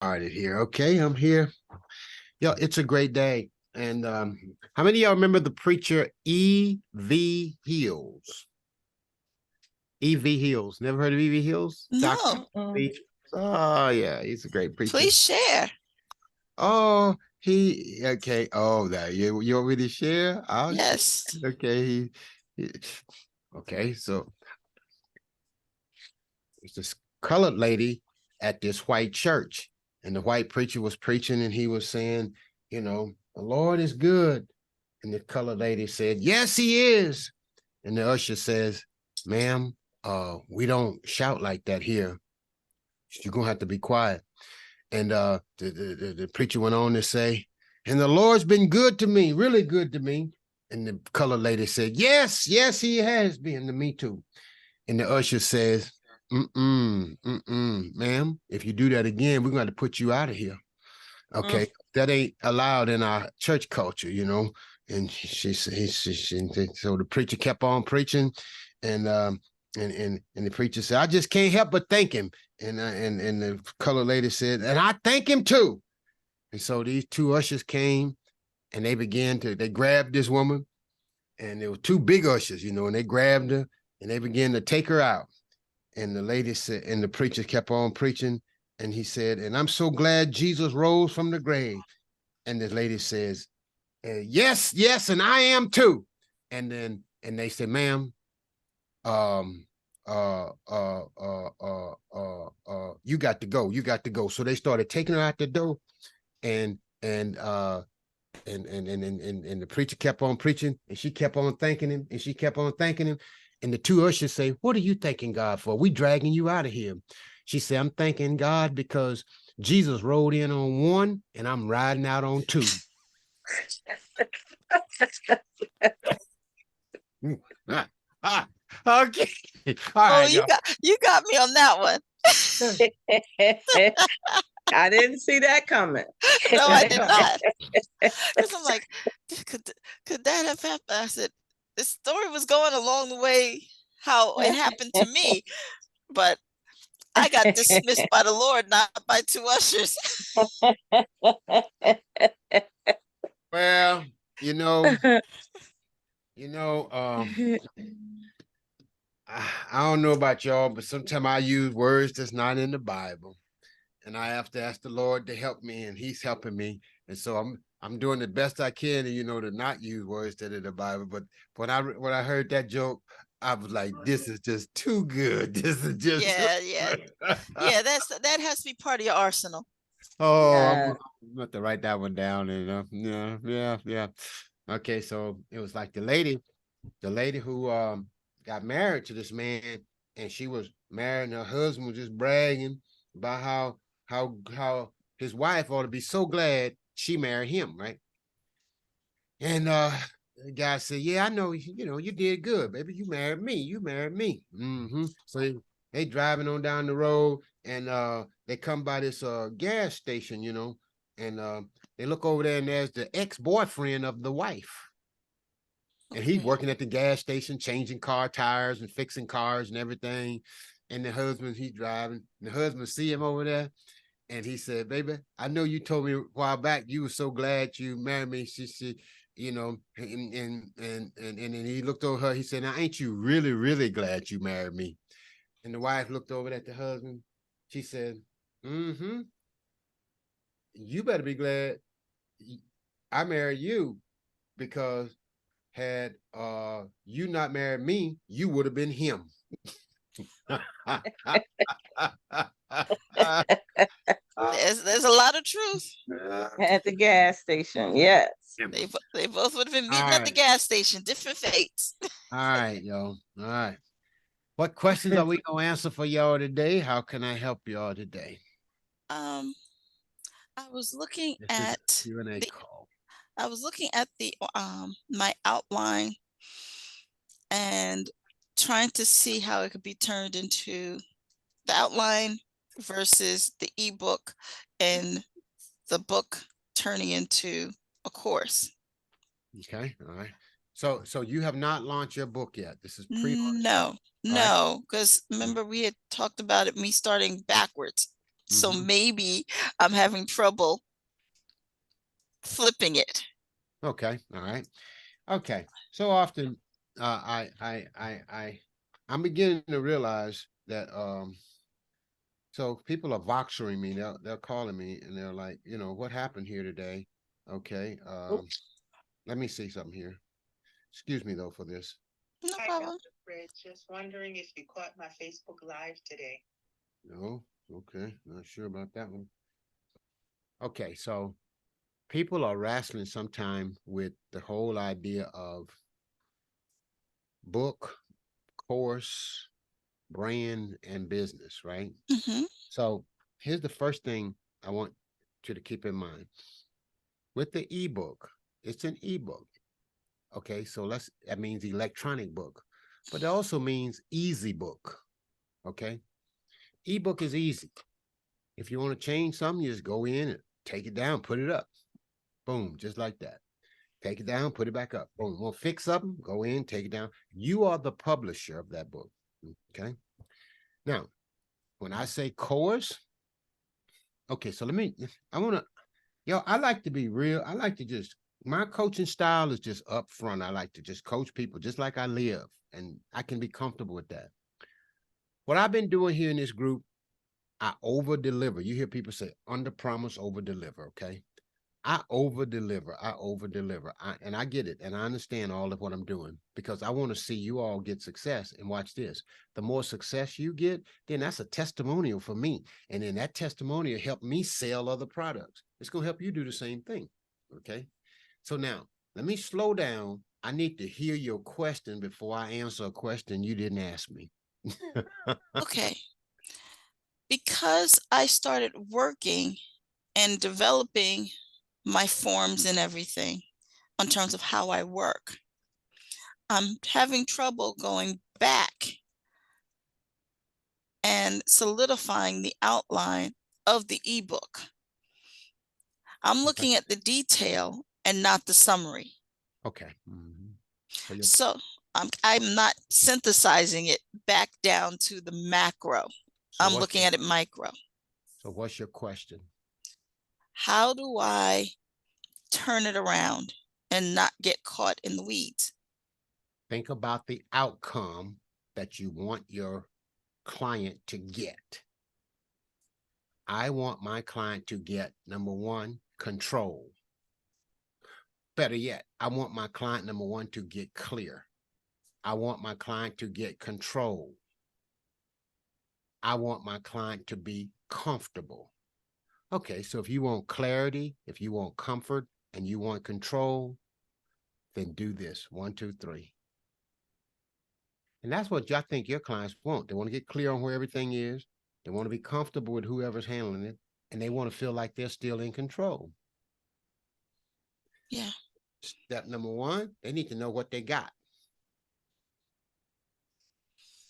Started here. Okay, I'm here. Yo, it's a great day. And how many of y'all remember the preacher E.V. Hills? E.V. Hills. Never heard of E.V. Hills? Dr. No, Beach. Oh, yeah, he's a great preacher. please share. Oh, he okay. Oh, that you want me to share? I'll share. Yes. Okay, he okay, so it's this colored lady at this white church, and the white preacher was preaching, and he was saying, the Lord is good. And the colored lady said, yes, he is. And the usher says, ma'am, we don't shout like that here. You're gonna have to be quiet. And the preacher went on to say, and the Lord's been good to me, really good to me. And the colored lady said, yes, yes, he has been to me too. And the usher says, ma'am, if you do that again, we're going to put you out of here. Okay. That ain't allowed in our church culture. And so the preacher kept on preaching, and the preacher said, I just can't help but thank him. And the colored lady said, and I thank him too. And so these two ushers came, and they grabbed this woman, and there were two big ushers, and they grabbed her, and they began to take her out. And the lady said, and the preacher kept on preaching, and he said, and I'm so glad Jesus rose from the grave. And the lady says, yes, yes, and I am too. And they said, ma'am, um, you got to go, you got to go. So they started taking her out the door, and and the preacher kept on preaching, and she kept on thanking him, and she kept on thanking him. And the two ushers say, what are you thanking God for? We dragging you out of here. She said, I'm thanking God because Jesus rode in on one, and I'm riding out on two. Okay. All right, you got me on that one. I didn't see that coming. No, I did not. Because I'm like, could that have happened? I said, this story was going along the way how it happened to me, but I got dismissed by the Lord, not by two ushers. Well, I don't know about y'all, but sometimes I use words that's not in the Bible, and I have to ask the Lord to help me, and He's helping me, and so I'm doing the best I can, to not use words that are in the Bible. But when I heard that joke, I was like, this is just too good. This is just yeah. That has to be part of your arsenal. Oh, I'm gonna have to write that one down. And yeah. Okay, so it was like the lady who got married to this man, and she was married, and her husband was just bragging about how his wife ought to be so glad she married him, right? And the guy said, yeah, I know, you did good, baby. You married me. You married me. So they driving on down the road, and they come by this gas station, and they look over there, and there's the ex-boyfriend of the wife. And he's working at the gas station, changing car tires and fixing cars and everything. And the husband, he's driving. And the husband see him over there, and he said, baby, I know you told me a while back you were so glad you married me. She said, and then he looked over her. He said, now ain't you really, really glad you married me? And the wife looked over at the husband. She said, mm-hmm. You better be glad I married you, because had you not married me, you would have been him. There's a lot of truth. At the gas station, yes. They both would have been meeting at the gas station, different fates. All right, y'all. All right. What questions are we gonna answer for y'all today? How can I help y'all today? I was looking at Q&A call. I was looking at the my outline and trying to see how it could be turned into the outline versus the ebook, and the book turning into a course. Okay, all right. So you have not launched your book yet. This is pre-launch. No, because remember we had talked about it, me starting backwards. So maybe I'm having trouble flipping it. Okay. All right. Okay. So often, I'm beginning to realize that, so people are voxering me. They're calling me and they're like, what happened here today? Okay. Let me see something here. Excuse me though for this. No problem. Dr. Fred, just wondering if you caught my Facebook Live today. No. Okay. Not sure about that one. Okay. So people are wrestling sometime with the whole idea of book, course, brand, and business, right? Hmm. So here's the first thing I want you to keep in mind. With the ebook, it's an ebook. Okay, so that means electronic book, but it also means easy book. Okay, ebook is easy. If you want to change something, you just go in and take it down, put it up. Boom, just like that. Take it down, put it back up. Boom, want to fix something? Go in, take it down. You are the publisher of that book. Okay. Now, when I say course, okay, so I like to be real. I like to my coaching style is just upfront. I like to just coach people just like I live, and I can be comfortable with that. What I've been doing here in this group, I over deliver. You hear people say under promise, over deliver. Okay. I over deliver. And I get it. And I understand all of what I'm doing because I want to see you all get success. And watch this. The more success you get, then that's a testimonial for me. And then that testimonial help me sell other products. It's going to help you do the same thing. Okay. So now let me slow down. I need to hear your question before I answer a question you didn't ask me. Okay. Because I started working and developing my forms and everything in terms of how I work, I'm having trouble going back and solidifying the outline of the ebook. I'm looking at the detail and not the summary. Okay. So I'm not synthesizing it back down to the macro. I'm looking at it micro. So what's your question? How do I turn it around and not get caught in the weeds? Think about the outcome that you want your client to get. I want my client to get, number one, control. Better yet, I want my client, number one, to get clear. I want my client to get control. I want my client to be comfortable. Okay, so if you want clarity, if you want comfort, and you want control, then do this. 1, 2, 3. And that's what I think your clients want. They want to get clear on where everything is. They want to be comfortable with whoever's handling it. And they want to feel like they're still in control. Yeah. Step number 1, they need to know what they got.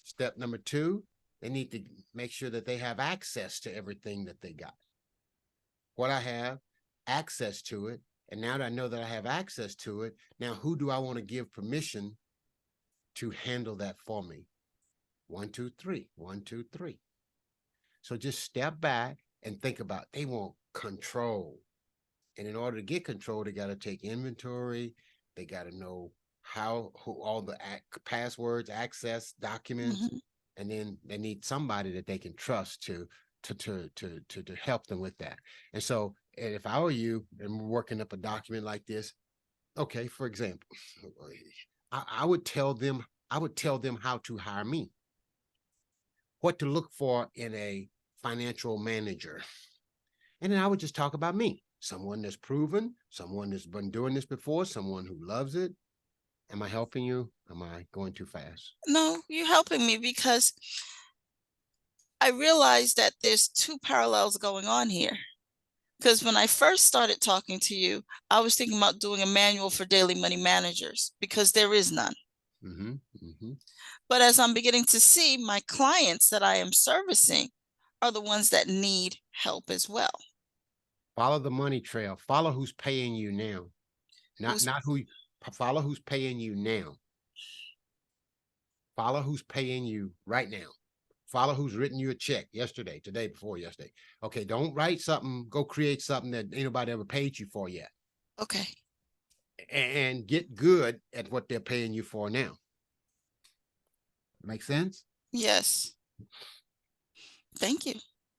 Step number 2, they need to make sure that they have access to everything that they got. What I have, access to it. And now that I know that I have access to it, now who do I want to give permission to handle that for me? 1, 2, 3. 1, 2, 3. So just step back and think about, they want control. And in order to get control, they got to take inventory. They got to know all the passwords, access documents, and then they need somebody that they can trust to help them with that. And so, and if I were you and we're working up a document like this, okay, for example, I would tell them how to hire me, what to look for in a financial manager. And then I would just talk about me, someone that's proven, someone that's been doing this before, someone who loves it. Am I helping you? Am I going too fast? No, you're helping me because I realized that there's 2 parallels going on here. Because when I first started talking to you, I was thinking about doing a manual for daily money managers because there is none. But as I'm beginning to see, my clients that I am servicing are the ones that need help as well. Follow the money trail. Follow who's paying you now. Follow who's paying you now. Follow who's paying you right now. Follow who's written you a check yesterday, today, before yesterday. Okay, don't write something, go create something that ain't nobody ever paid you for yet. Okay. And get good at what they're paying you for now. Make sense? Yes. Thank you.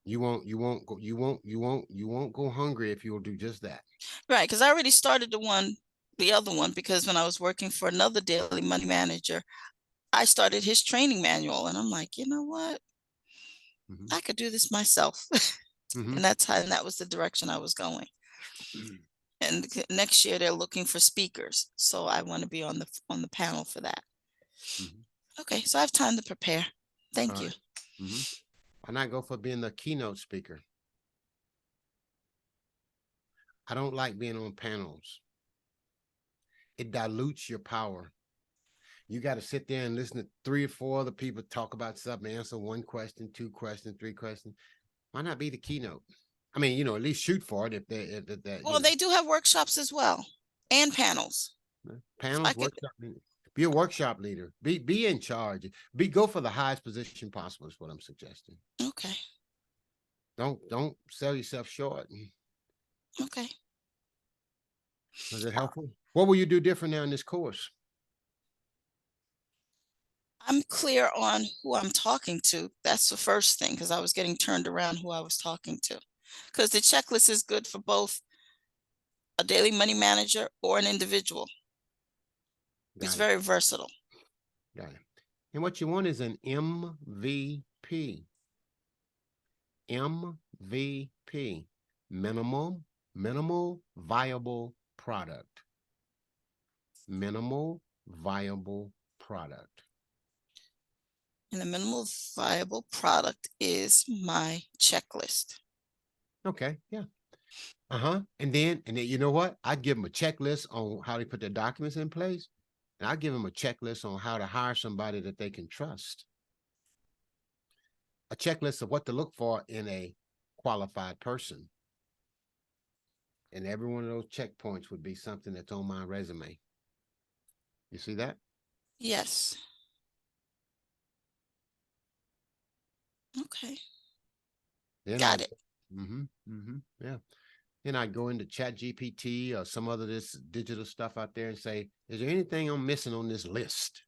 You won't go hungry if you'll do just that. Right, because I already started the other one, because when I was working for another daily money manager, I started his training manual, and I'm like, you know what? Mhm. I could do this myself. Mhm. And that was the direction I was going. And next year they're looking for speakers, so I want to be on the panel for that. Mhm. Okay, so I have time to prepare. Thank All you. right. Mhm. And I go for being the keynote speaker. I don't like being on panels. It dilutes your power. You got to sit there and listen to 3 or 4 other people talk about something, answer 1 question, 2 questions, 3 questions. Why not be the keynote? I mean, at least shoot for it if that, Well, they do have workshops as well, and panels. I panels, could. workshop leader. Be a workshop leader. Be in charge. Go for the highest position possible is what I'm suggesting. Okay. Don't sell yourself short. Okay. Was it helpful? What will you do different now in this course? I'm clear on who I'm talking to. That's the first thing, because I was getting turned around who I was talking to. Because the checklist is good for both a daily money manager or an individual. It's Got it. very versatile. Got it. And what you want is an MVP. MVP. Minimal viable product. Minimal viable product. And the minimal viable product is my checklist. Okay, yeah. And then you know what? I'd give them a checklist on how they put their documents in place. And I'd give them a checklist on how to hire somebody that they can trust. A checklist of what to look for in a qualified person. And every one of those checkpoints would be something that's on my resume. You see that? Yes. Okay. Then Got it. yeah. Then I'd go into Chat GPT or some other this digital stuff out there and say, is there anything I'm missing on this list?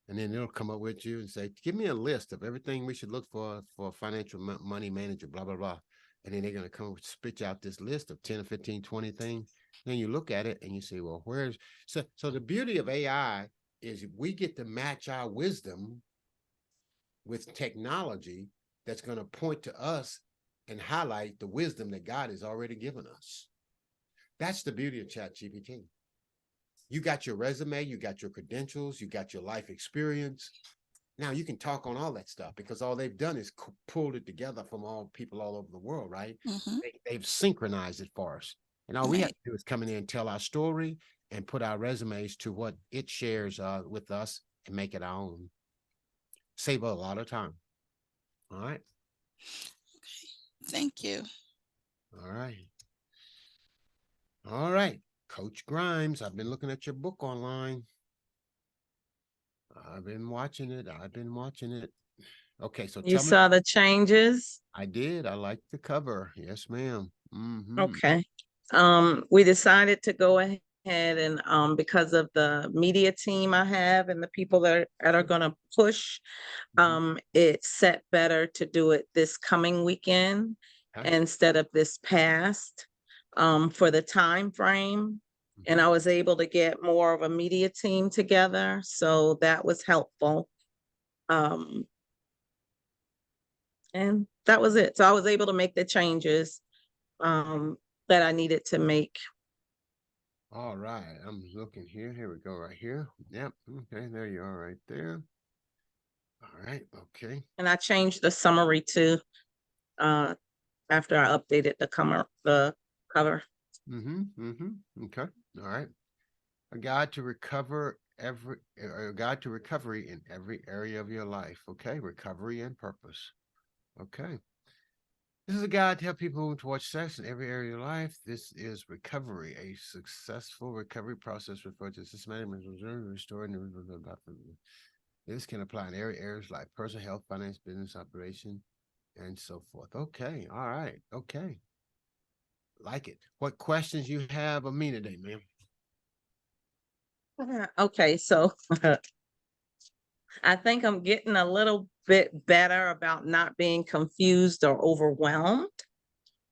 And then it'll come up with you and say, give me a list of everything we should look for a financial money manager, blah, blah, blah. And then they're going to come spit out this list of 10 or 15, 20 things. Then you look at it and you say, well, so the beauty of AI is we get to match our wisdom with technology that's going to point to us and highlight the wisdom that God has already given us. That's the beauty of ChatGPT. You got your resume, you got your credentials, you got your life experience. Now you can talk on all that stuff because all they've done is pulled it together from all people all over the world, right? Mm-hmm. They've synchronized it for us. And all we have to do is come in there and tell our story and put our resumes to what it shares with us and make it our own. Save a lot of time. All right. Okay. Thank you. All right. All right. Coach Grimes, I've been looking at your book online. I've been watching it. Okay, so You tell me. saw the changes? I did. I like the cover. Yes, ma'am. Okay. We decided to go ahead and because of the media team I have and the people that are gonna push, it's set better to do it this coming weekend Okay. instead of this past, for the time frame. And I was able to get more of a media team together, so that was helpful. And that was it. So I was able to make the changes that I needed to make. All right. I'm looking here. Here we go. Right here. Yep. Okay. There you are right there. All right. Okay. And I changed the summary too, after I updated the cover. Okay. All right. A guide to a guide to recovery in every area of your life. Okay. Recovery and purpose. Okay. This is a guide to help people move towards success in every area of life. This is recovery, a successful recovery process referred to systematic restoring. This can apply in every areas like personal health, finance, business operation, and so forth. Okay. All right. Okay. Like it. What questions you have of me today, ma'am? Okay, so I think I'm getting a little bit better about not being confused or overwhelmed.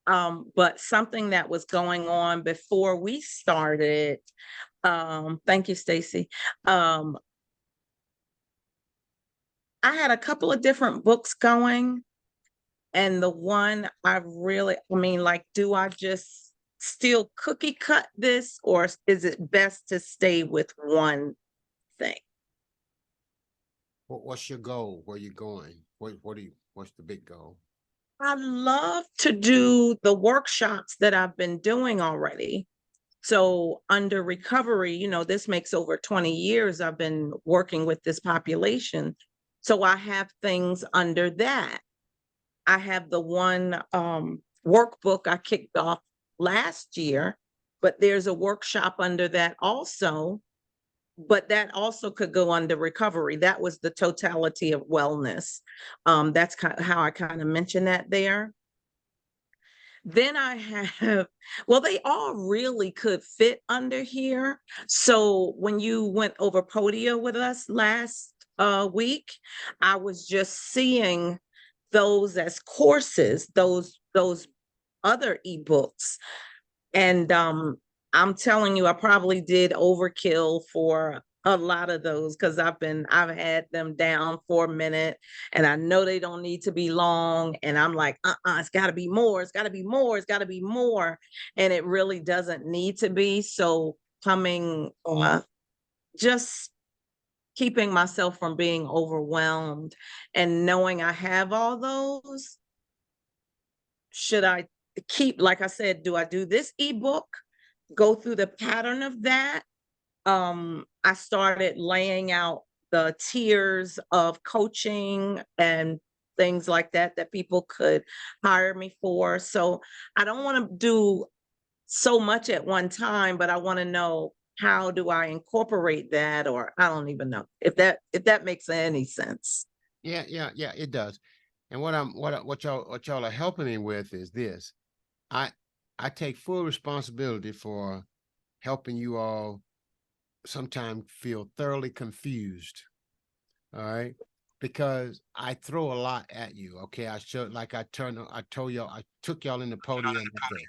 But something that was going on before we started, thank you, Stacy. I had a couple of different books going, and the one I really, I mean, like, do I just still cookie cut this, or is it best to stay with one thing? What's your goal? Where you going? What's the big goal? I love to do the workshops that I've been doing already. So under recovery, this makes over 20 years I've been working with this population. So I have things under that. I have the one workbook I kicked off last year, but there's a workshop under that also. But that also could go under recovery. That was the totality of wellness. That's kind of how I kind of mentioned that there. Then I have, well, they all really could fit under here. So when you went over Podia with us last week, I was just seeing those as courses, those other ebooks. And I'm telling you, I probably did overkill for a lot of those because I've had them down for a minute, and I know they don't need to be long. And I'm like, it's got to be more. It's got to be more. It's got to be more. And it really doesn't need to be. So coming, just keeping myself from being overwhelmed and knowing I have all those. Should I keep, like I said, do I do this ebook, go through the pattern of that? I started laying out the tiers of coaching and things like that that people could hire me for. So I don't want to do so much at one time, but I want to know, how do I incorporate that? Or I don't even know if that makes any sense. Yeah, it does. And what y'all are helping me with is this. I I take full responsibility for helping you all sometimes feel thoroughly confused. All right. Because I throw a lot at you. Okay. I told y'all, I took y'all in the podium and I said,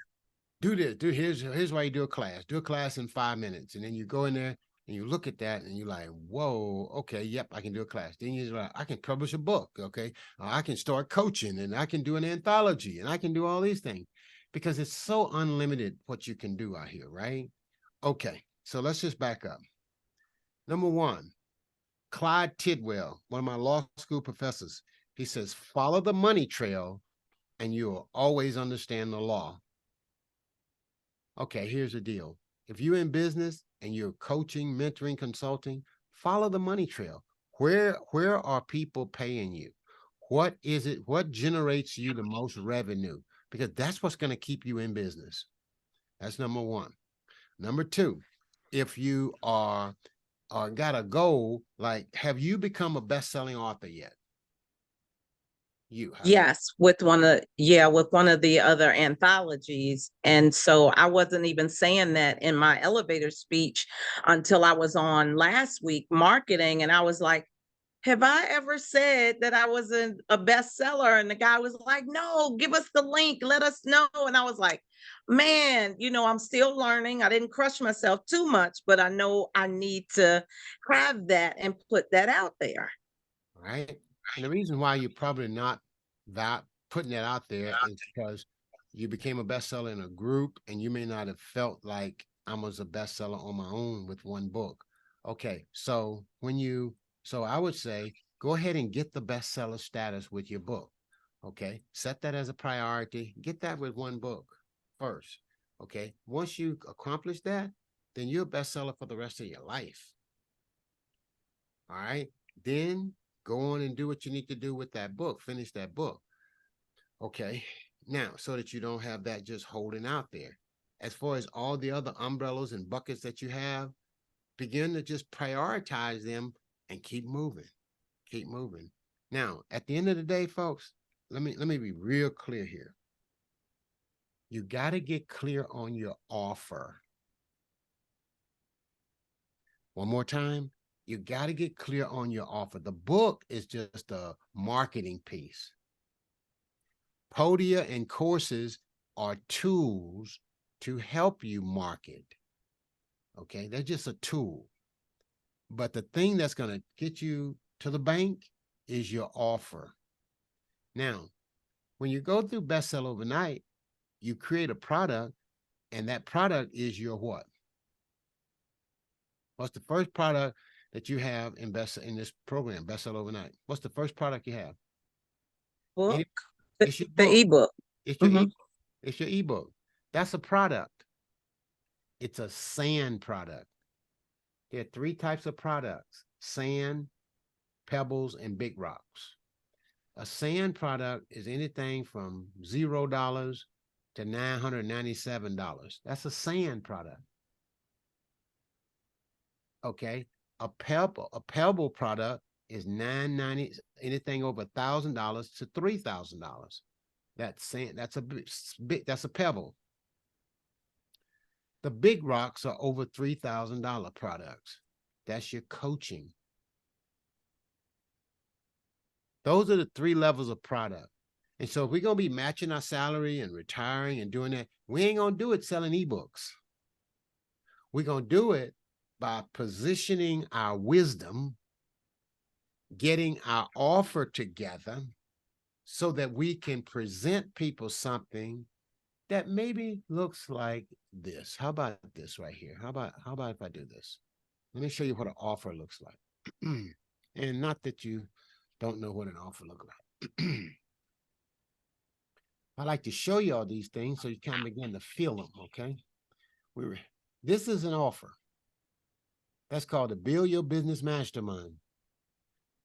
do this, here's why you do a class. Do a class in 5 minutes. And then you go in there and you look at that and you're like, whoa, okay, yep, I can do a class. Then you're like, I can publish a book, okay? I can start coaching and I can do an anthology and I can do all these things because it's so unlimited what you can do out here, right? Okay, so let's just back up. Number one, Clyde Tidwell, one of my law school professors, he says, follow the money trail and you'll always understand the law. Okay, here's the deal. If you're in business and you're coaching, mentoring, consulting, follow the money trail. Where are people paying you? What is it? What generates you the most revenue? Because that's what's going to keep you in business. That's number one. Number two, if you are got a goal, like have you become a best-selling author yet? Yes, with one of the other anthologies. And so I wasn't even saying that in my elevator speech until I was on last week marketing. And I was like, have I ever said that I was a bestseller? And the guy was like, no, give us the link, let us know. And I was like, man, I'm still learning. I didn't crush myself too much, but I know I need to have that and put that out there. Right. And the reason why you're probably not that putting that out there is because you became a bestseller in a group and you may not have felt like I was a bestseller on my own with one book. Okay. So so I would say go ahead and get the bestseller status with your book. Okay. Set that as a priority. Get that with one book first. Okay. Once you accomplish that, then you're a bestseller for the rest of your life. All right. Then go on and do what you need to do with that book. Finish that book. Okay. Now, so that you don't have that just holding out there. As far as all the other umbrellas and buckets that you have, begin to just prioritize them and keep moving. Keep moving. Now, at the end of the day, folks, let me be real clear here. You got to get clear on your offer. One more time, you got to get clear on your offer. The book is just a marketing piece. Podia and courses are tools to help you market. Okay, they're just a tool. But the thing that's going to get you to the bank is your offer. Now, when you go through Bestseller Overnight, you create a product, and that product is your what? What's the first product that you have in this program, Bestseller Overnight? What's the first product you have? Book. It's your The book. ebook. It's your ebook. It's your ebook. That's a product. It's a sand product. There are 3 types of products: sand, pebbles, and big rocks. A sand product is anything from $0 to $997. That's a sand product. Okay. A pebble product is $990, anything over $1,000 to $3,000. That's sand. That's a pebble. The big rocks are over $3,000 products. That's your coaching. Those are the 3 levels of product. And so if we're going to be matching our salary and retiring and doing that, we ain't going to do it selling ebooks. We're going to do it by positioning our wisdom, getting our offer together so that we can present people something that maybe looks like this. How about this right here? How about if I do this? Let me show you what an offer looks like. And not that you don't know what an offer looks like. I like to show you all these things so you kind of begin to feel them, okay? This is an offer. That's called the Build Your Business Mastermind.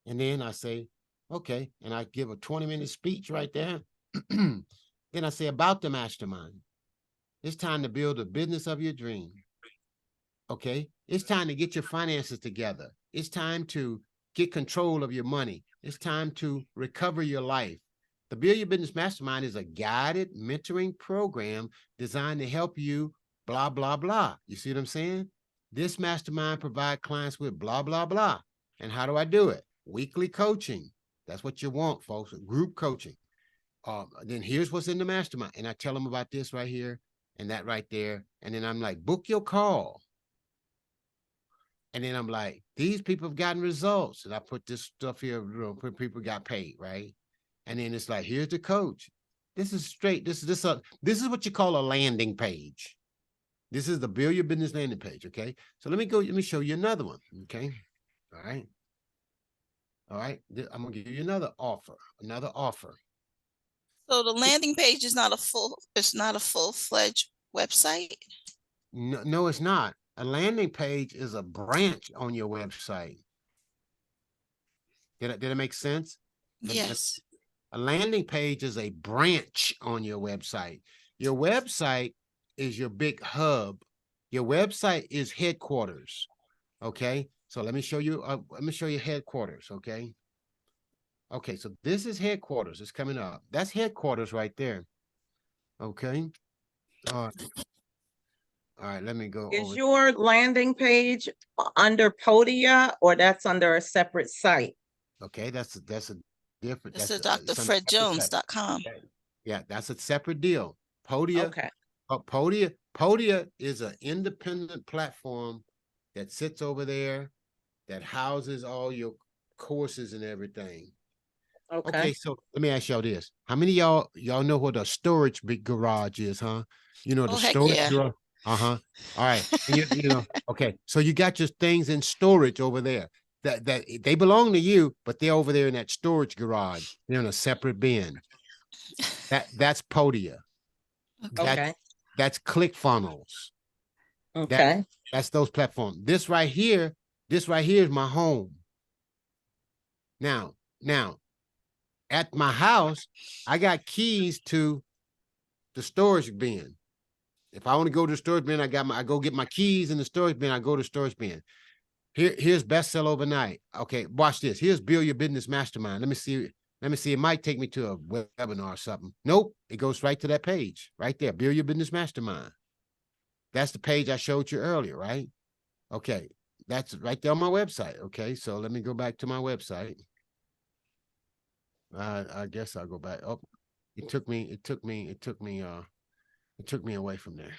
And then I say, okay, and I give a 20-minute speech right there. Then I say about the mastermind. It's time to build a business of your dream. Okay, it's time to get your finances together. It's time to get control of your money. It's time to recover your life. The Build Your Business Mastermind is a guided mentoring program designed to help you blah, blah, blah. You see what I'm saying? This mastermind provides clients with blah, blah, blah. And how do I do it? Weekly coaching. That's what you want, folks. Group coaching. Then here's what's in the mastermind. And I tell them about this right here and that right there. And then I'm like, book your call. And then I'm like, these people have gotten results. And I put this stuff here, people got paid, right? And then it's like, here's the coach. This is straight. This is what you call a landing page. This is the Build Your Business landing page. Okay. So let me show you another one. Okay. All right. All right. I'm gonna give you another offer. So the landing page is not a full-fledged website. No, it's not. A landing page is a branch on your website. Did it make sense? Yes. A landing page is a branch on your website. Your website is your big hub. Your website is headquarters. Okay. So let me show you headquarters. Okay. Okay. So this is headquarters. It's coming up. That's headquarters right there. Okay. All right. Let me go. Is your landing page under Podia or that's under a separate site? Okay. That's a different. It's a drfredjones.com. Yeah. That's a separate deal. Podia. Okay. Podia is an independent platform that sits over there that houses all your courses and everything. Okay, so let me ask y'all this. How many of y'all know what a storage big garage is, huh? You know, the storage garage. Uh-huh. All right. And you know, okay. So you got your things in storage over there. That they belong to you, but they're over there in that storage garage. They're in a separate bin. That's Podia. Okay. That's ClickFunnels. Okay. That's those platforms. This right here is my home. Now, at my house, I got keys to the storage bin. If I want to go to the storage bin, I go get my keys in the storage bin. I go to the storage bin. Here's Bestseller Overnight. Okay, watch this. Here's Build Your Business Mastermind. Let me see. Let me see. It might take me to a webinar or something. Nope. It goes right to that page right there. Build Your Business Mastermind. That's the page I showed you earlier, right? Okay. That's right there on my website. Okay. So let me go back to my website. I guess I'll go back. Oh, it took me away from there.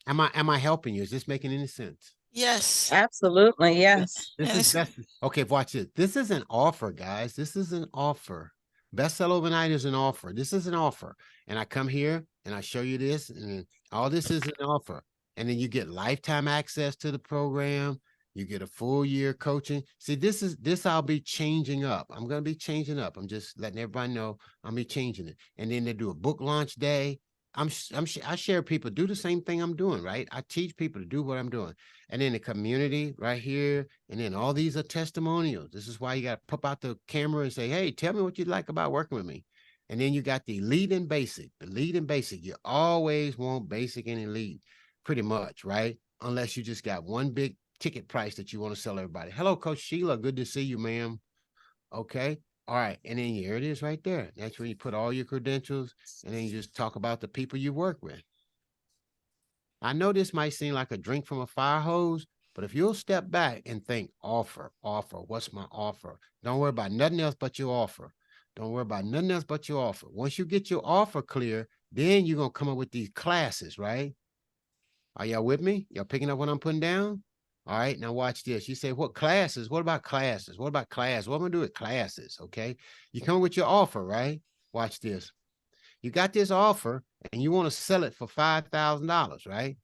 Am I helping you? Is this making any sense? Yes. Absolutely, yes. This And is best. Okay, watch it. This is an offer, guys. This is an offer. Bestseller Overnight is an offer. This is an offer. And I come here and I show you this, and all this is an offer. And then you get lifetime access to the program. You get a full year coaching. See, this I'll be changing up. I'm going to be changing up. I'm just letting everybody know I'll be changing it. And then they do a book launch day. I share people do the same thing I'm doing, right? I teach people to do what I'm doing. And then the community right here. And then all these are testimonials. This is why you got to pop out the camera and say, hey, tell me what you like about working with me. And then you got the elite and basic. The elite and basic. You always want basic and elite, pretty much, right? Unless you just got one big ticket price that you want to sell everybody. Hello, Coach Sheila. Good to see you, ma'am. Okay. All right. And then here it is right there. That's where you put all your credentials, and then you just talk about the people you work with. I know this might seem like a drink from a fire hose, but if you'll step back and think, offer, what's my offer? Don't worry about nothing else but your offer. Don't worry about nothing else but your offer. Once you get your offer clear, then you're going to come up with these classes, right? Are y'all with me? Y'all picking up what I'm putting down? All right, now watch this. You say, what classes? What about classes? What about class? What am I going to do with classes? Okay. You come with your offer, right? Watch this. You got this offer and you want to sell it for $5,000, right?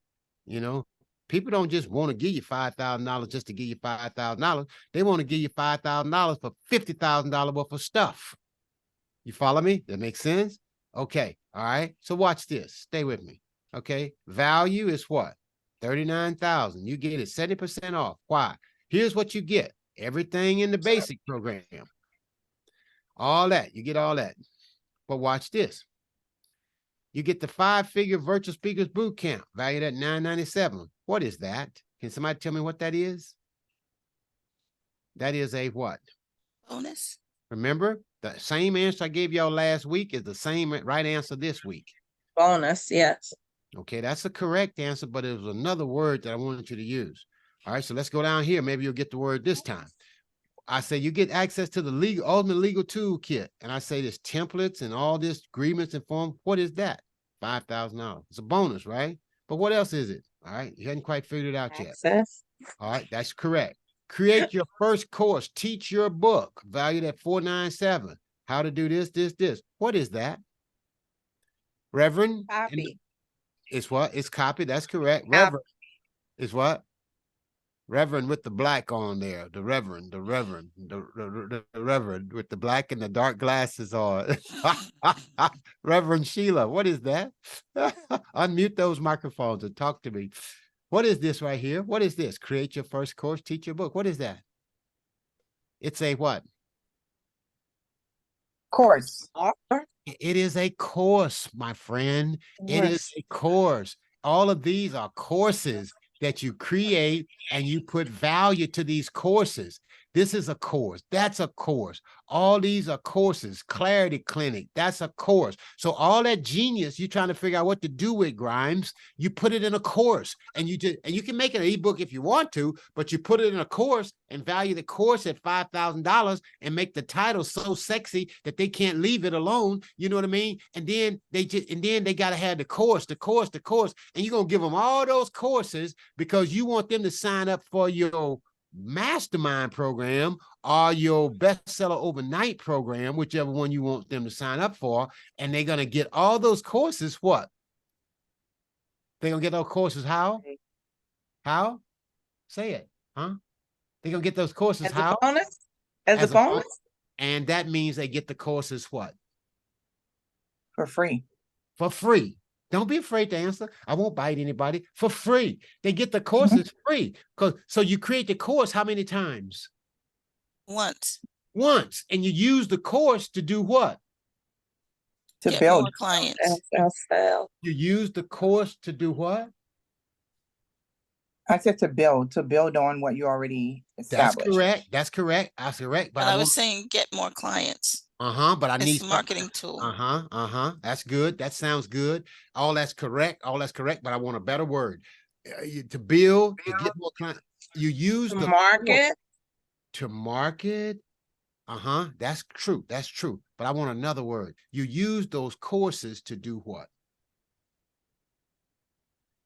You know, people don't just want to give you $5,000 just to give you $5,000. They want to give you $5,000 for $50,000 worth of stuff. You follow me? That makes sense? Okay. All right. So watch this. Stay with me. Okay. Value is what? $39,000. You get it 70% off. Why? Here's what you get. Everything in the basic program. All that. You get all that. But watch this. You get the 5-figure virtual speakers boot camp valued at $997. What is that? Can somebody tell me what that is? That is a what? Bonus. Remember, the same answer I gave y'all last week is the same right answer this week. Bonus, yes. Okay, that's the correct answer, but it was another word that I wanted you to use. All right, so let's go down here. Maybe you'll get the word this time. I say you get access to the ultimate legal toolkit. And I say this templates and all this agreements and forms. What is that? $5,000. It's a bonus, right? But what else is it? All right, you hadn't quite figured it out yet. Access. All right, that's correct. Create your first course. Teach your book, valued at $497. How to do this. What is that? Reverend? Copy. It's what? It's copy. That's correct. Copy. Reverend is what? Reverend with the black on there. The Reverend with the black and the dark glasses on. Reverend Sheila, what is that? Unmute those microphones and talk to me. What is this right here? What is this? Create your first course, teach your book. What is that? It's a what? Course. Offer. It is a course, my friend. It is Yes. a course. All of these are courses that you create, and you put value to these courses. This is a course. That's a course. All these are courses. Clarity Clinic, that's a course. So all that genius you're trying to figure out what to do with, Grimes, you put it in a course, and you can make it an ebook if you want to, but you put it in a course and value the course at $5,000 and make the title so sexy that they can't leave it alone. You know what I mean? And then they got to have the course, and you're going to give them all those courses because you want them to sign up for your Mastermind program or your Bestseller Overnight program, whichever one you want them to sign up for. And they're going to get all those courses. What? They're going to get those courses. How? Say it. Huh? They're going to get those courses. As how? a bonus? As a bonus? And that means they get the courses what? For free. For free. Don't be afraid to answer. I won't bite anybody. For free. They get the courses free. So you create the course how many times? Once. Once. And you use the course to do what? To Get build. more clients. Sell. You use the course to do what? I said to build on what you already That's established. correct. That's correct. That's correct. But But I I was want, saying get more clients. but I need It's a marketing tool. That's good. That sounds good. All that's correct. All that's correct. But I want a better word. To build, to get more clients. You use To the market. to market. That's true. That's true. But I want another word. You use those courses to do what?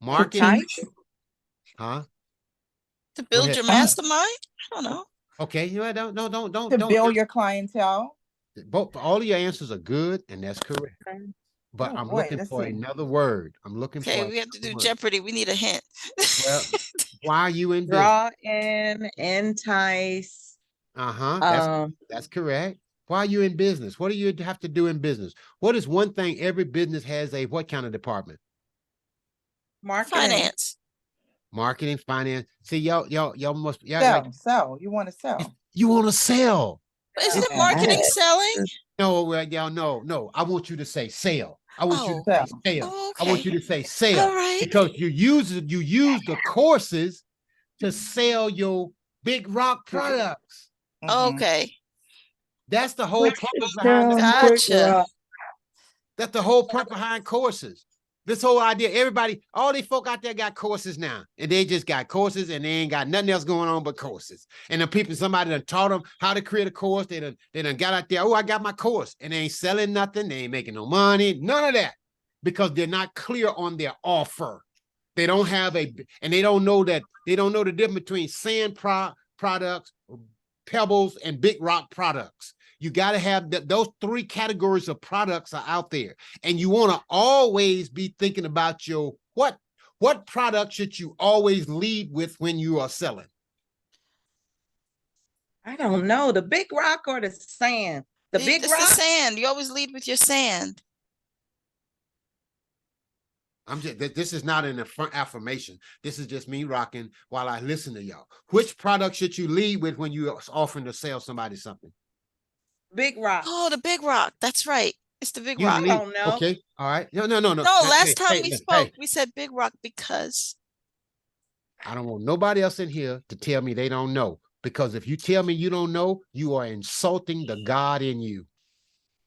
To Marketing. teach. Huh? To Go build ahead. your mastermind? I don't know. Okay. You know, To build your clientele. Both all of your answers are good, and that's correct. But Oh I'm boy, looking let's for see. another word. I'm looking Okay, for we have to do another word. Jeopardy. We need a hint. Well, why are you in business? Draw in, entice. That's correct. Why are you in business? What do you have to do in business? What is one thing every business has a what kind of department? Marketing. Finance. Marketing, finance. See, y'all must Sell. You want to sell. you want to sell. But isn't it Yeah. marketing selling? No, well, y'all, no. I want you to say sale. I want you to Oh. say sale. Oh, I want okay. you to say sale All right. because you use the courses to sell your big rock products. Mhm. Okay. That's the whole purpose behind the course. Gotcha. That's the whole purpose behind courses. This whole idea, everybody, all these folk out there got courses now, and they just got courses, and they ain't got nothing else going on but courses. And the people, somebody done taught them how to create a course. They done got out there. Oh, I got my course, and they ain't selling nothing. They ain't making no money, none of that, because they're not clear on their offer. They don't have and they don't know the difference between sand products, pebbles, and big rock products. You got to have those three categories of products are out there. And you want to always be thinking about your what product should you always lead with when you are selling? I don't know. The big rock or the sand? It's the sand. You always lead with your sand. This is not an affirmation. This is just me rocking while I listen to y'all. Which product should you lead with when you're offering to sell somebody something? Big rock. Oh, the big rock. That's right. It's the big You rock. lead, I don't know. okay, all right. No. No, last time we spoke, we said big rock because I don't want nobody else in here to tell me they don't know. Because if you tell me you don't know, you are insulting the God in you.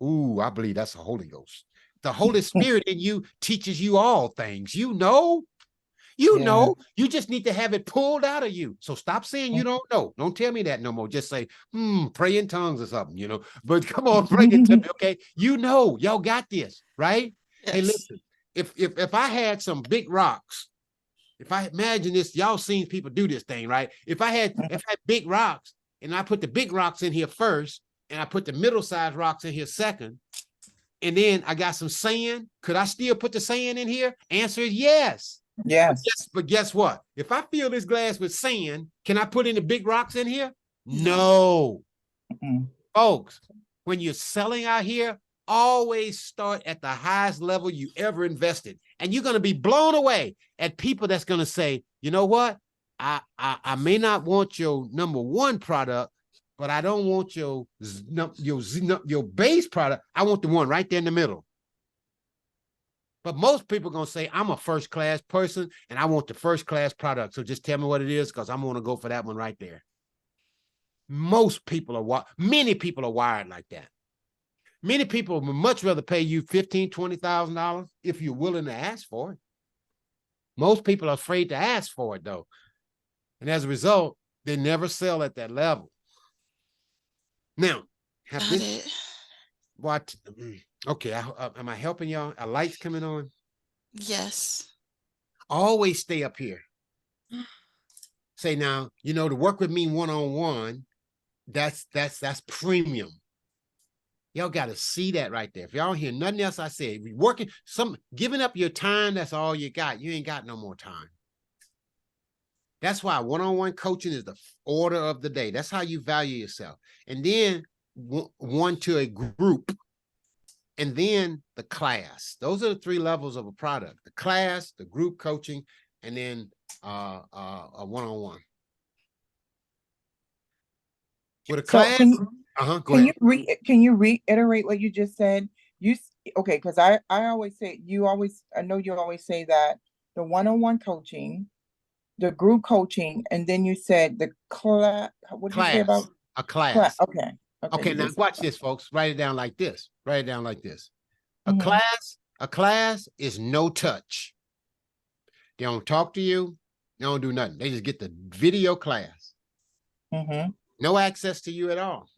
Ooh, I believe that's the Holy Ghost. The Holy Spirit in you teaches you all things. You know, you just need to have it pulled out of you. So stop saying you don't know. Don't tell me that no more. Just say, pray in tongues or something, But come on, bring it to me, okay? Y'all got this, right? yes. Hey, listen, if I had some big rocks, if I imagine this, y'all seen people do this thing, right? If I had big rocks and I put the big rocks in here first, and I put the middle-sized rocks in here second, and then I got some sand, could I still put the sand in here? Answer is yes. Yes. But guess what? If I fill this glass with sand, can I put any big rocks in here? No. Folks, when you're selling out here, always start at the highest level you ever invested. And you're going to be blown away at people that's going to say, you know what? I may not want your number one product, but I don't want your base product. I want the one right there in the middle. But most people are going to say, I'm a first-class person, and I want the first-class product. So just tell me what it is, because I'm going to go for that one right there. Many people are wired like that. Many people would much rather pay you $15,000, $20,000 if you're willing to ask for it. Most people are afraid to ask for it, though. And as a result, they never sell at that level. Now, what? Okay, am I helping y'all? A light's coming on? Yes. Always stay up here. Say now, to work with me one-on-one, that's premium. Y'all got to see that right there. If y'all hear nothing else I said, giving up your time, that's all you got. You ain't got no more time. That's why one-on-one coaching is the order of the day. That's how you value yourself. And then one to a group. And then the class. Those are the three levels of a product: the class, the group coaching, and then a one-on-one. With a class, go ahead. Can you reiterate what you just said? Because I always say I know you always say that the one-on-one coaching the group coaching, and then you said the class. What did you say about A class? class. Okay. Okay, you now just- watch this, folks. Write it down like this. Write it down like this. Mhm. A class is no touch. They don't talk to you. They don't do nothing. They just get the video class. Mhm. No access to you at all.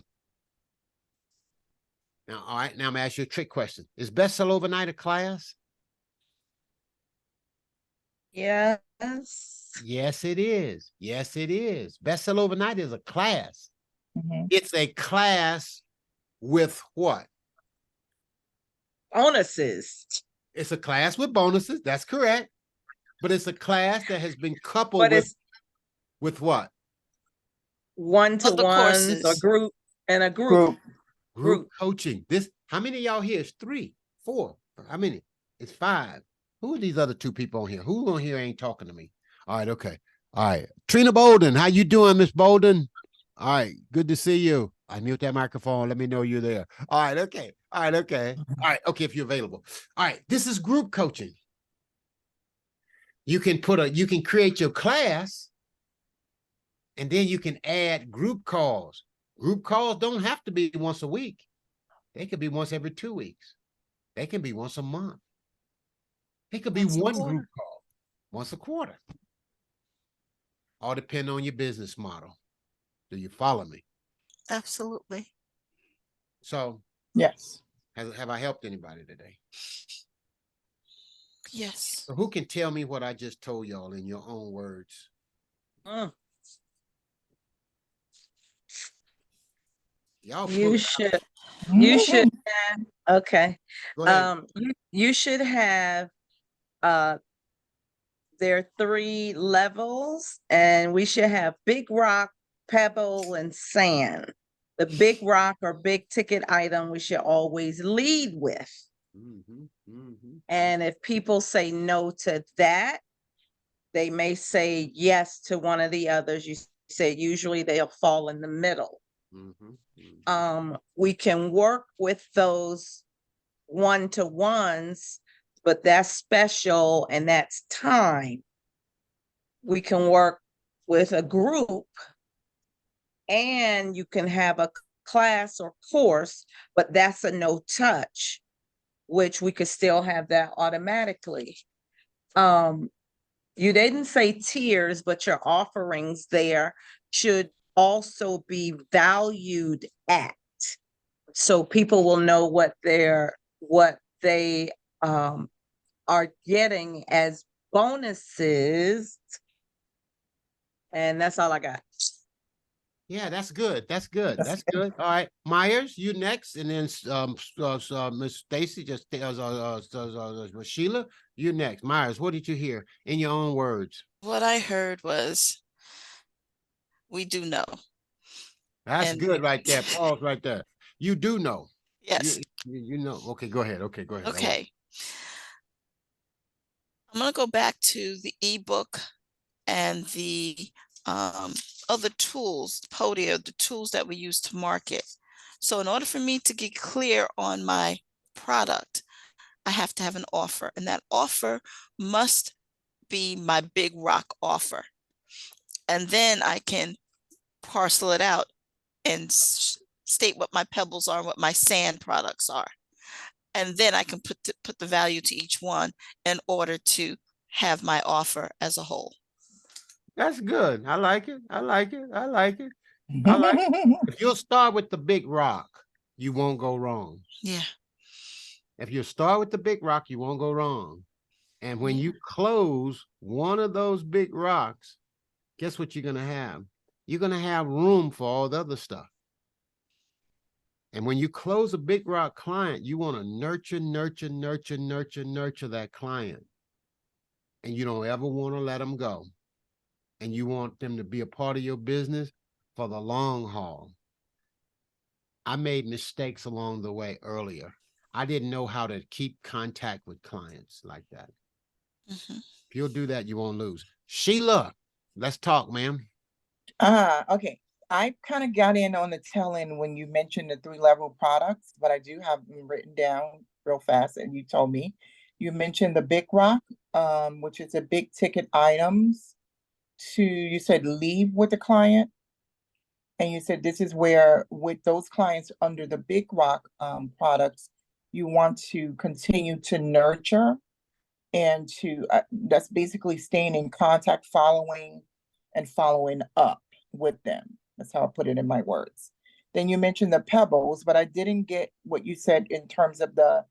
Now, all right, now I'm gonna ask you a trick question. Is Bestseller Overnight a class? Yes. Yes, it is. Yes, it is. Bestseller Overnight is a class. Mhm. It's a class with what? Bonuses. It's a class with bonuses. That's correct. But it's a class that has been coupled But it's with what? one-to-ones or courses. group and a group. Group. Group coaching. This, how many of y'all here? It's 3, 4. How many? It's 5. Who are these other 2 people on here? Who on here ain't talking to me? All right, okay. All right. Trina Bolden, how you doing, Miss Bolden? All right, good to see you. I mute that microphone. Let me know you're there. All right, okay. All right, okay. All right, okay, if you're available. All right, this is group coaching. You can create your class, and then you can add group calls. Group calls don't have to be once a week. They could be once every 2 weeks. They can be once a month. It could be Once a one quarter. group call, once a quarter. All depend on your business model. Do you follow me? Absolutely. So, Yes. have I helped anybody today? Yes. So who can tell me what I just told y'all in your own words? Mm. Y'all You full. should have, okay. Go ahead. You should have there are 3 levels, and we should have big rock, pebble, and sand. The big rock or big ticket item we should always lead with. And if people say no to that, they may say yes to one of the others. You said usually they'll fall in the middle. We can work with those one-to-ones, but that's special and that's time. We can work with a group, and you can have a class or course, but that's a no touch, which we could still have that automatically. You didn't say tiers, but your offerings there should also be valued at, so people will know what they are getting as bonuses. And that's all I got. Yeah, that's good. That's good. That's good. All right, Myers, you next, and then Miss Stacy, Sheila, you next. Myers, what did you hear in your own words? What I heard was, we do know. That's And- good right there. Pause right there. You do know. Yes. You know. Okay, go ahead. Okay, go ahead. Okay. I'm going to go back to the ebook and the other tools, Podia, the tools that we use to market. So in order for me to get clear on my product, I have to have an offer, and that offer must be my big rock offer. And then I can parcel it out and state what my pebbles are and what my sand products are. And then I can put the value to each one in order to have my offer as a whole. That's good. I like it. I like it. I like it. I like it. If you'll start with the big rock, you won't go wrong. Yeah. If you start with the big rock, you won't go wrong. And when you close one of those big rocks, guess what you're going to have? You're going to have room for all the other stuff. And when you close a big rock client, you want to nurture that client. And you don't ever want to let them go. And you want them to be a part of your business for the long haul. I made mistakes along the way earlier. I didn't know how to keep contact with clients like that. If you'll do that, you won't lose. Sheila, let's talk, ma'am. Okay. I kind of got in on the tail end when you mentioned the 3-level products, but I do have them written down real fast. And you told me, you mentioned the big rock, which is a big ticket items. to, you said leave with the client, and you said this is where with those clients under the Big Rock products, you want to continue to nurture and to that's basically staying in contact, following and following up with them. That's how I put it in my words. Then you mentioned the pebbles, but I didn't get what you said in terms of the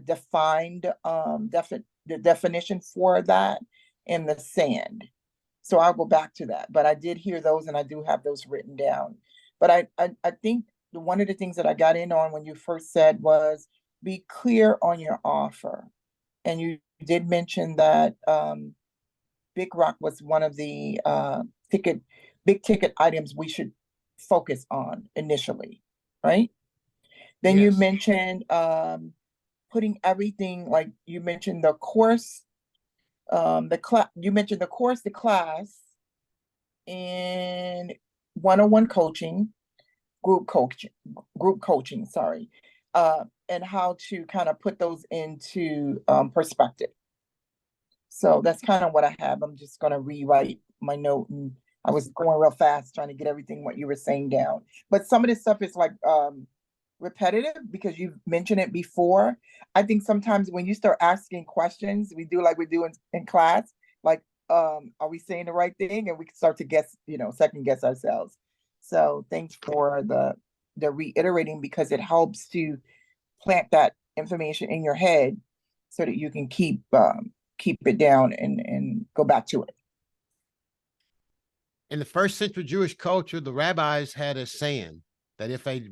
defined the definition for that in the sand. So I'll go back to that. But I did hear those and I do have those written down. But I think one of the things that I got in on when you first said was be clear on your offer. And you did mention that Big Rock was one of the big ticket items we should focus on initially, right? Then you Yes. mentioned putting everything, like you mentioned the course, you mentioned the course, the class, and one-on-one coaching, group coaching, sorry, and how to kind of put those into perspective. So that's kind of what I have. I'm just going to rewrite my note, and I was going real fast trying to get everything what you were saying down. But some of this stuff is like repetitive because you've mentioned it before. I think sometimes when you start asking questions, we do like we do in class, like, are we saying the right thing? And we can start to guess, second guess ourselves. So thanks for the reiterating, because it helps to plant that information in your head so that you can keep it down and go back to it. In the first century Jewish culture, the rabbis had a saying that if a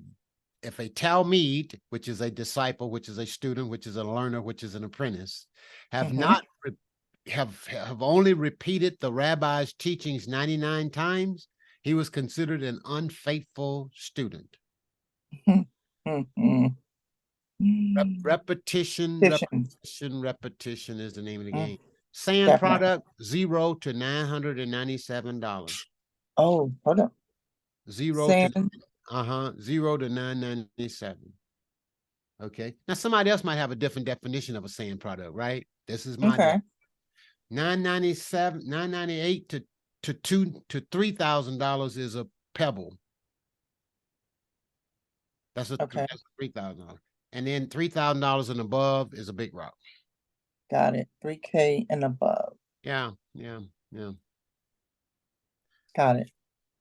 Talmud, which is a disciple, which is a student, which is a learner, which is an apprentice, have not have only repeated the rabbi's teachings 99 times, he was considered an unfaithful student. Repetition is the name of the game. Sand product, $0 to $997. Oh, hold up. $0 to $997. Okay. Now somebody else might have a different definition of a sand product, right? This is my $997, $998 to $3,000 is a pebble. That's $3,000. And then $3,000 and above is a big rock. Got it. 3K and above. Yeah. Got it.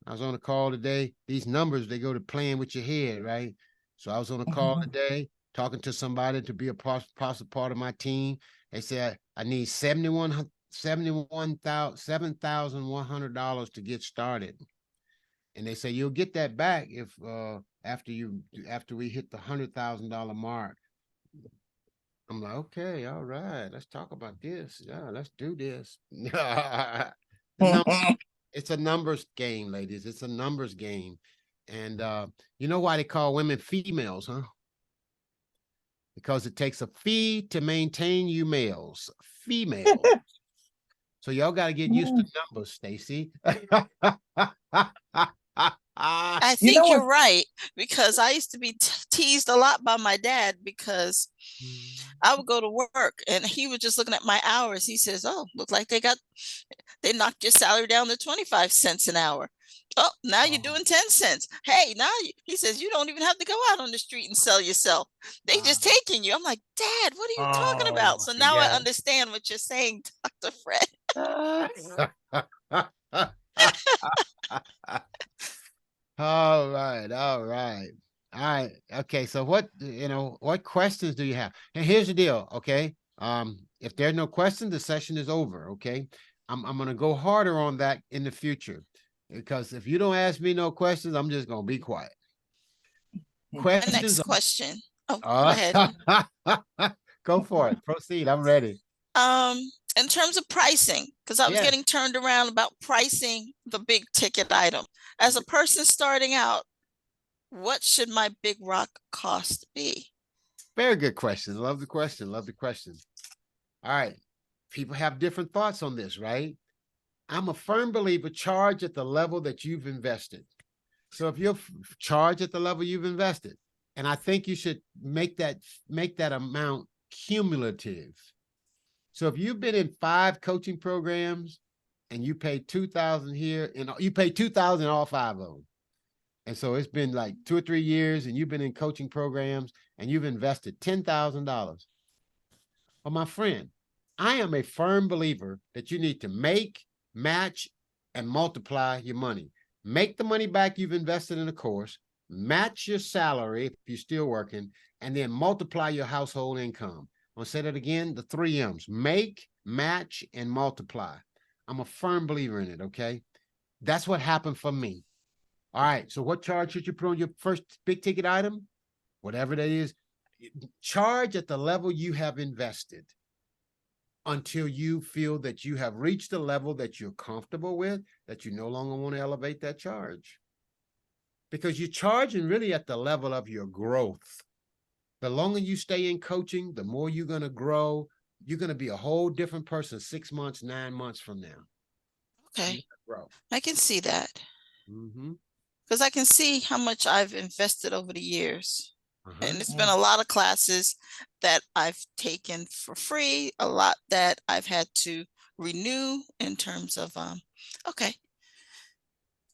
I was on a call today. These numbers, they go to playing with your head, right? So I was on a call today, talking to somebody to be a possible part of my team. They said, I need $7,100 to get started. And they say, you'll get that back if after we hit the $100,000 mark. I'm like, okay, all right, let's talk about this. Yeah, let's do this. It's a numbers game, ladies. It's a numbers game. And you know why they call women females, huh? Because it takes a fee to maintain you males. Female. So y'all got to get used to numbers, Stacy. I think you're right, because I used to be teased a lot by my dad because I would go to work and he was just looking at my hours. He says, oh, look like they knocked your salary down to 25 cents an hour. Oh, now you're doing 10 cents. Hey, now he says, you don't even have to go out on the street and sell yourself. They just taking you. I'm like, Dad, what are you talking about? So now I understand what you're saying, Dr. Fred. All right. Okay. So what questions do you have? And here's the deal. Okay. If there's no questions, the session is over. Okay. I'm going to go harder on that in the future, because if you don't ask me no questions, I'm just going to be quiet. Questions. Next question. Oh, go ahead. Go for it. Proceed. I'm ready. In terms of pricing, because I was getting turned around about pricing the big ticket item. As a person starting out, what should my big rock cost be? Very good question. Love the question. All right. People have different thoughts on this, right? I'm a firm believer, charge at the level that you've invested. So if you're charged at the level you've invested, and I think you should make that amount cumulative. So if you've been in 5 coaching programs and you pay 2,000 here, and you pay 2,000 in all 5 of them. And so it's been like 2 or 3 years, and you've been in coaching programs, and you've invested $10,000. Well, my friend, I am a firm believer that you need to make, match, and multiply your money. Make the money back you've invested in a course, match your salary if you're still working, and then multiply your household income. I'm gonna say that again, the 3 M's: make, match, and multiply. I'm a firm believer in it, okay? That's what happened for me. All right, so what charge should you put on your first big ticket item? Whatever that is, charge at the level you have invested until you feel that you have reached a level that you're comfortable with, that you no longer want to elevate that charge. Because you're charging really at the level of your growth. The longer you stay in coaching, the more you're going to grow. You're going to be a whole different person 6 months, 9 months from now. Okay. Grow. I can see that. Mm-hmm. Because I can see how much I've invested over the years. And it's been Mm. a lot of classes that I've taken for free, a lot that I've had to renew in terms of, okay.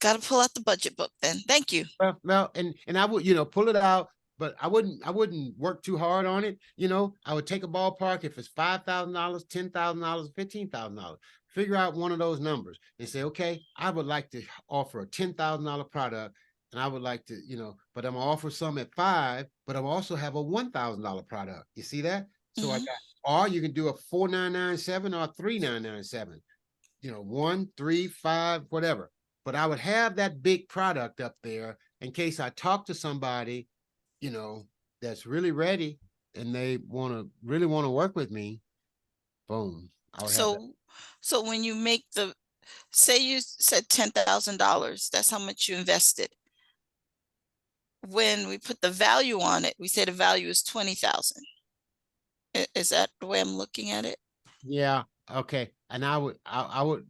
Got to pull out the budget book then. Thank you. Well, and I would, pull it out, but I wouldn't work too hard on it. I would take a ballpark if it's $5,000, $10,000, $15,000. Figure out one of those numbers and say, okay, I would like to offer a $10,000 product, and I would like to, but I'm gonna offer some at 5, but I'm also have a $1,000 product. You see that? So I got, or you can do a 4,997 or 3,997. 1, 3, 5, whatever. But I would have that big product up there in case I talk to somebody, that's really ready and they really want to work with me. Boom. I would have that. So when you make say you said $10,000, that's how much you invested. When we put the value on it, we say the value is 20,000. Is that the way I'm looking at it? Yeah. Okay. And I would,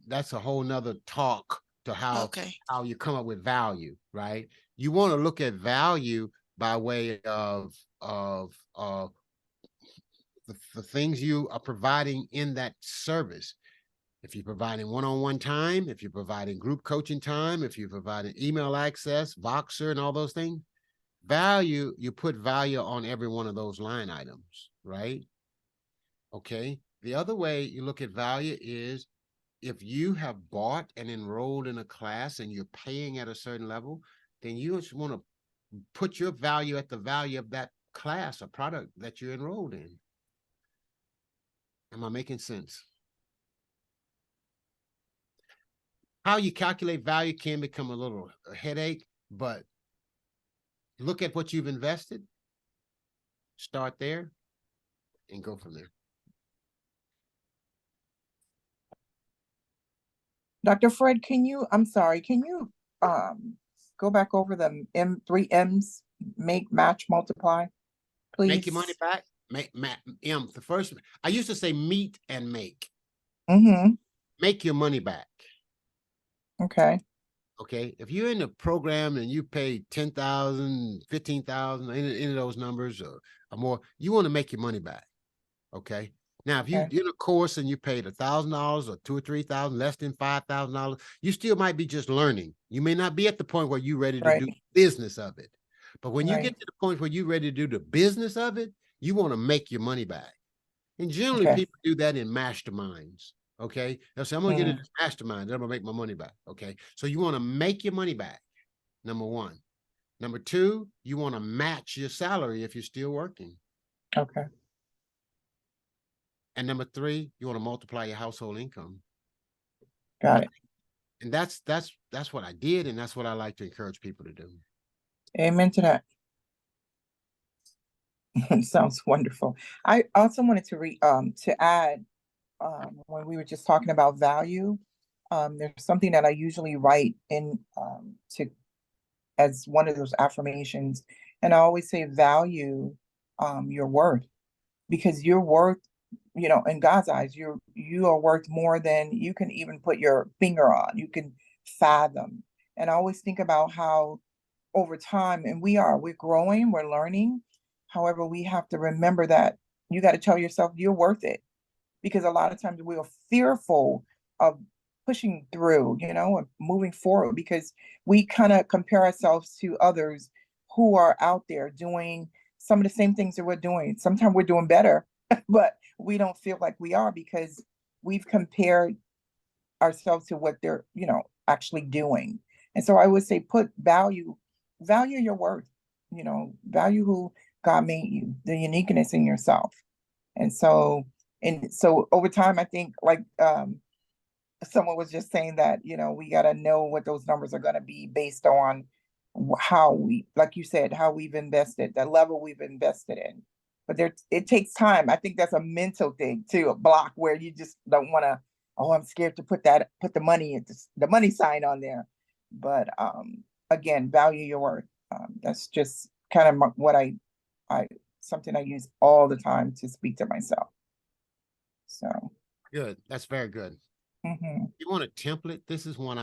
that's a whole nother talk to how you come up with value, right? You want to look at value by way of the things you are providing in that service. If you're providing one-on-one time, if you're providing group coaching time, if you're providing email access, Voxer, and all those things, value, you put value on every one of those line items, right? Okay. The other way you look at value is if you have bought and enrolled in a class and you're paying at a certain level, then you just want to put your value at the value of that class or product that you're enrolled in. Am I making sense? How you calculate value can become a little headache, but look at what you've invested, start there, and go from there. Dr. Fred, can you go back over the 3 M's, make, match, multiply, please? Make your money back. The first, I used to say meet and make. Mm-hmm. Make your money back. Okay. Okay. If you're in a program and you pay 10,000, 15,000, any of those numbers or more, you want to make your money back. Okay. Now, if you're in a course and you paid $1,000 or 2 or 3,000, less than $5,000, you still might be just learning. You may not be at the point where you're ready to do business of it. But when you get to the point where you're ready to do the business of it, you want to make your money back. And generally people do that in masterminds. Okay. They'll say, I'm going to get into mastermind. I'm going to make my money back. Okay. So you want to make your money back. Number 1. Number 2, you want to match your salary if you're still working. Okay. And number 3, you want to multiply your household income. Got it. And that's what I did. And that's what I like to encourage people to do. Amen to that. Sounds wonderful. I also wanted to add, when we were just talking about value, there's something that I usually write in as one of those affirmations. And I always say value your worth, because your worth, in God's eyes, you are worth more than you can even put your finger on, you can fathom. And I always think about how over time, and we're growing, we're learning. However, we have to remember that you got to tell yourself you're worth it, because a lot of times we are fearful of pushing through, you know, and moving forward, because we kind of compare ourselves to others who are out there doing some of the same things that we're doing. Sometimes we're doing better, but we don't feel like we are because we've compared ourselves to what they're, you know, actually doing. And so I would say value your worth, you know, value who God made you, the uniqueness in yourself. And so over time, I think like someone was just saying that, you know, we got to know what those numbers are going to be based on how we, like you said, how we've invested, the level we've invested in. But it takes time. I think that's a mental thing too, a block where you just don't want to, oh, I'm scared to put the money, the money sign on there. But again, value your worth. That's just kind of what I something I use all the time to speak to myself. So Good. That's very good. mhm. You want a template? This is one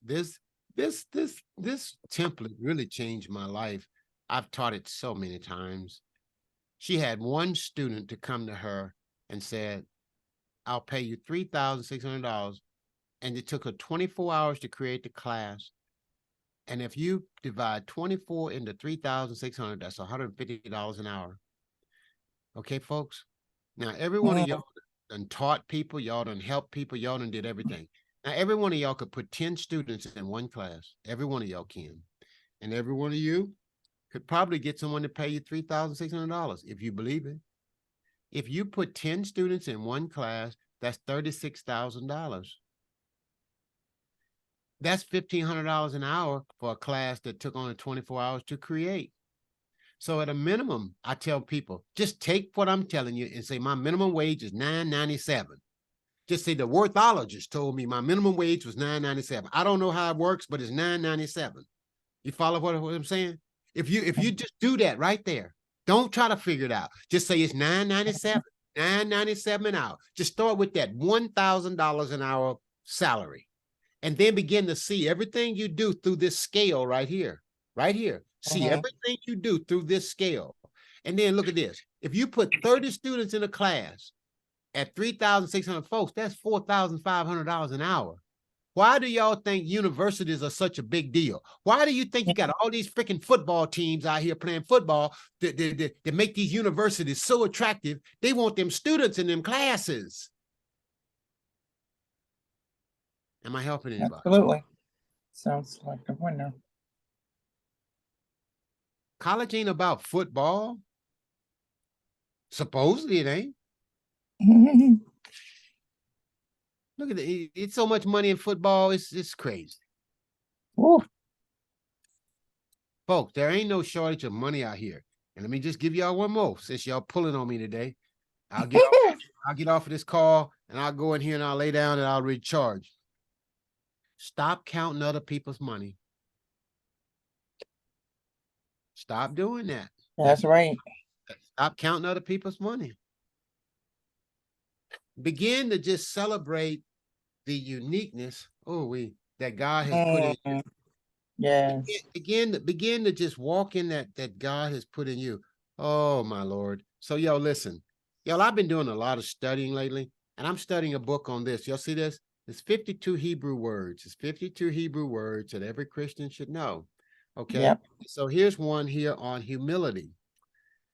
this template really changed my life. I've taught it so many times. She had one student to come to her and said, I'll pay you $3,600. And it took her 24 hours to create the class. And if you divide 24 into 3,600, that's $150 an hour. Okay, folks? Now, every one of y'all done taught people, y'all done helped people, y'all done did everything. Now, every one of y'all could put 10 students in one class. Every one of y'all can. And every one of you could probably get someone to pay you $3,600 if you believe it. If you put 10 students in one class, that's $36,000. That's $1,500 an hour for a class that took only 24 hours to create. So at a minimum, I tell people, just take what I'm telling you and say, my minimum wage is $9.97. Just say the worthologist told me my minimum wage was $9.97. I don't know how it works, but it's $9.97. You follow what I'm saying? If you just do that right there, don't try to figure it out. Just say it's $9.97, $9.97 an hour. Just start with that $1,000 an hour salary. And then begin to see everything you do through this scale right here, right here. See everything you do through this scale. And then look at this. If you put 30 students in a class at 3,600 folks, that's $4,500 an hour. Why do y'all think universities are such a big deal? Why do you think you got all these freaking football teams out here playing football that make these universities so attractive? They want them students in them classes. Am I helping anybody? Absolutely. Sounds like a winner. College ain't about football. Supposedly it ain't. Look at it. It's so much money in football. It's crazy. Ooh. Folks, there ain't no shortage of money out here. And let me just give y'all one more, since y'all pulling on me today. I'll get off of this call and I'll go in here and I'll lay down and I'll recharge. Stop counting other people's money. Stop doing that. That's right. Stop counting other people's money. Begin to just celebrate the uniqueness that God has put in you. Yes. Begin to just walk in that God has put in you. Oh my Lord. So y'all listen. Y'all, I've been doing a lot of studying lately, and I'm studying a book on this. Y'all see this? It's 52 Hebrew words. It's 52 Hebrew words that every Christian should know. Okay. Yep. So here's one here on humility.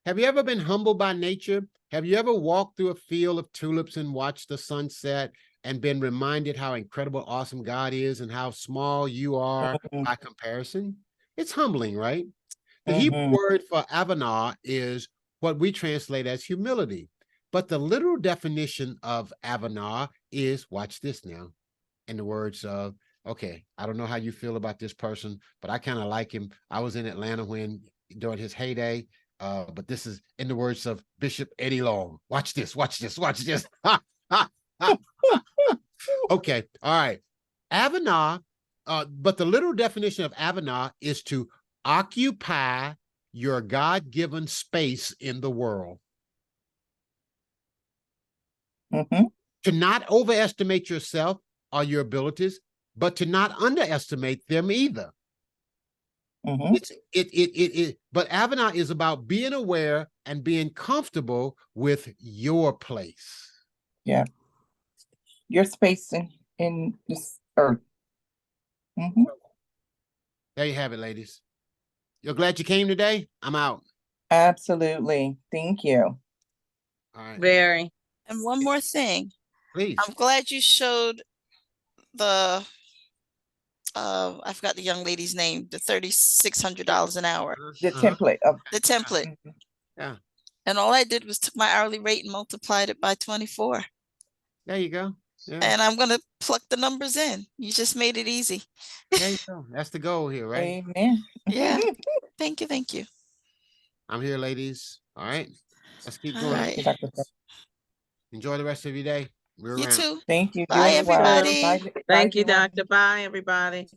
Have you ever been humbled by nature? Have you ever walked through a field of tulips and watched the sunset and been reminded how incredible, awesome God is and how small you are by comparison? It's humbling, right? The Hebrew word for avanah is what we translate as humility. But the literal definition of avanah is, watch this now, in the words of, okay, I don't know how you feel about this person, but I kind of like him. I was in Atlanta during his heyday. But this is in the words of Bishop Eddie Long. Watch this, watch this, watch this. Okay, all right. Avanah, but the literal definition of avanah is to occupy your God-given space in the world. To not overestimate yourself or your abilities, but to not underestimate them either. But avanah is about being aware and being comfortable with your place. Yeah. Your space in this earth. Mhm. There you have it, ladies. You're glad you came today? I'm out. Absolutely. Thank you. All right. Very. And one more thing. Please. I'm glad you showed the I forgot the young lady's name, the $3,600 an hour, The template of the template. Mhm. Yeah. And all I did was took my hourly rate and multiplied it by 24. There you go. Yeah. And I'm gonna plug the numbers in. You just made it easy. There you go. That's the goal here, right? Amen. Yeah. Thank you. Thank you. I'm here, ladies. All right. Let's keep All going. right. Dr. Phil. Enjoy the rest of your day. We're You aund. too. Thank you. You Bye, as well. everybody. Bye, Thank you, everyone. Doctor. Bye, everybody.